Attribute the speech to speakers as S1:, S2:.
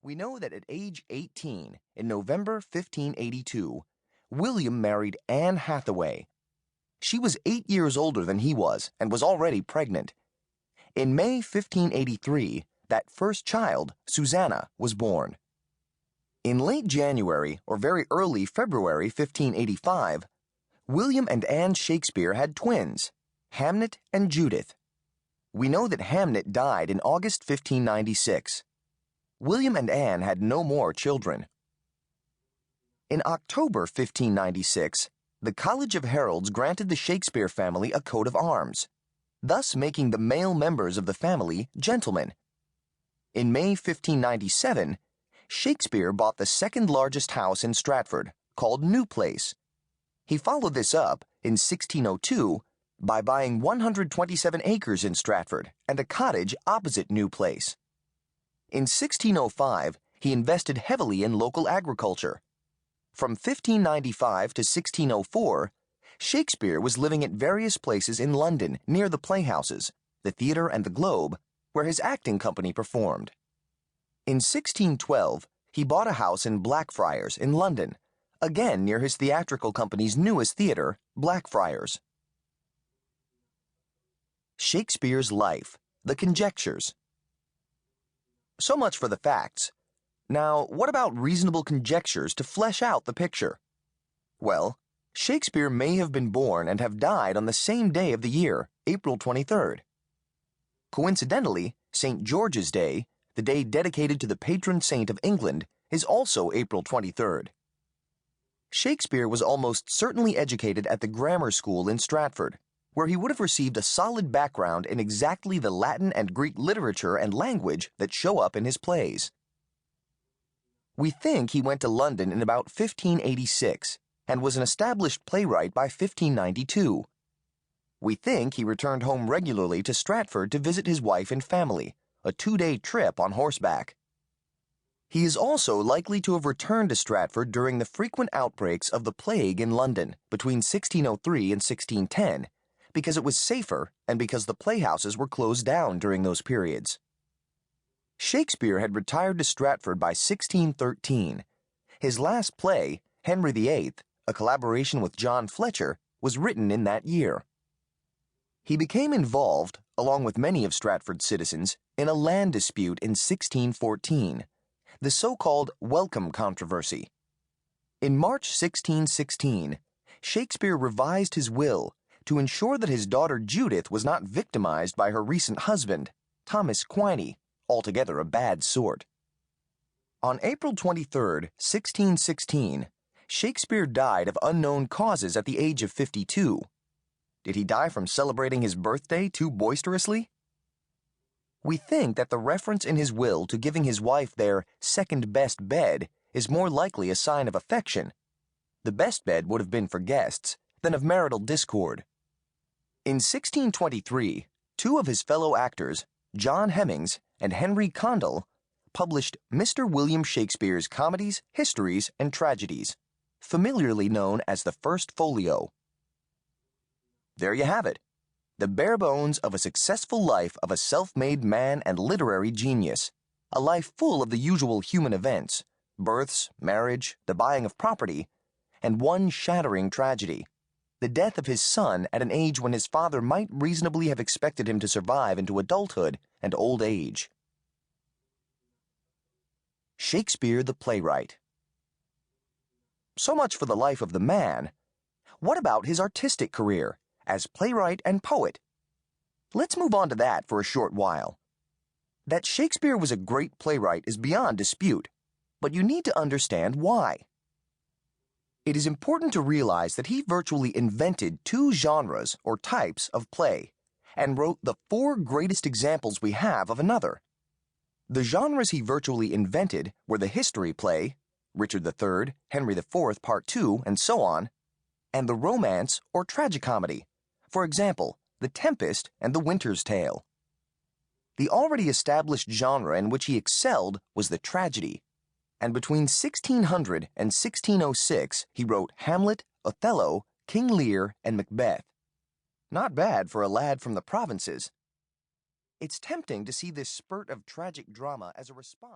S1: We know that at age 18, in November 1582, William married Anne Hathaway. She was 8 years older than he was and was already pregnant. In May 1583, that first child, Susanna, was born. In late January or very early February 1585, William and Anne Shakespeare had twins, Hamnet and Judith. We know that Hamnet died in August 1596. William and Anne had no more children. In October 1596, the College of Heralds granted the Shakespeare family a coat of arms, thus making the male members of the family gentlemen. In May 1597, Shakespeare bought the second largest house in Stratford, called New Place. He followed this up, in 1602, by buying 127 acres in Stratford and a cottage opposite New Place. In 1605, he invested heavily in local agriculture. From 1595 to 1604, Shakespeare was living at various places in London near the playhouses, the Theatre and the Globe, where his acting company performed. In 1612, he bought a house in Blackfriars in London, again near his theatrical company's newest theatre, Blackfriars. Shakespeare's life, the conjectures. So much for the facts. Now, what about reasonable conjectures to flesh out the picture? Well, Shakespeare may have been born and have died on the same day of the year, April 23rd. Coincidentally, St. George's Day, the day dedicated to the patron saint of England, is also April 23rd. Shakespeare was almost certainly educated at the grammar school in Stratford, where he would have received a solid background in exactly the Latin and Greek literature and language that show up in his plays. We think he went to London in about 1586 and was an established playwright by 1592. We think he returned home regularly to Stratford to visit his wife and family, a 2-day trip on horseback. He is also likely to have returned to Stratford during the frequent outbreaks of the plague in London between 1603 and 1610, because it was safer and because the playhouses were closed down during those periods. Shakespeare had retired to Stratford by 1613. His last play, Henry VIII, a collaboration with John Fletcher, was written in that year. He became involved, along with many of Stratford's citizens, in a land dispute in 1614, the so-called Welcome Controversy. In March 1616, Shakespeare revised his will to ensure that his daughter Judith was not victimized by her recent husband, Thomas Quiney, altogether a bad sort. On April 23, 1616, Shakespeare died of unknown causes at the age of 52. Did he die from celebrating his birthday too boisterously? We think that the reference in his will to giving his wife their second-best bed is more likely a sign of affection. The best bed would have been for guests, than of marital discord. In 1623, two of his fellow actors, John Hemmings and Henry Condell, published Mr. William Shakespeare's Comedies, Histories, and Tragedies, familiarly known as the First Folio. There you have it, the bare bones of a successful life of a self-made man and literary genius, a life full of the usual human events, births, marriage, the buying of property, and one shattering tragedy, the death of his son at an age when his father might reasonably have expected him to survive into adulthood and old age. Shakespeare the playwright. So much for the life of the man. What about his artistic career as playwright and poet? Let's move on to that for a short while. That Shakespeare was a great playwright is beyond dispute, but you need to understand why. It is important to realize that he virtually invented two genres or types of play and wrote the four greatest examples we have of another. The genres he virtually invented were the history play, Richard III, Henry IV, Part 2, and so on, and the romance or tragicomedy, for example, The Tempest and The Winter's Tale. The already established genre in which he excelled was the tragedy, and between 1600 and 1606 he wrote Hamlet, Othello, King Lear, and Macbeth. Not bad for a lad from the provinces. It's tempting to see this spurt of tragic drama as a response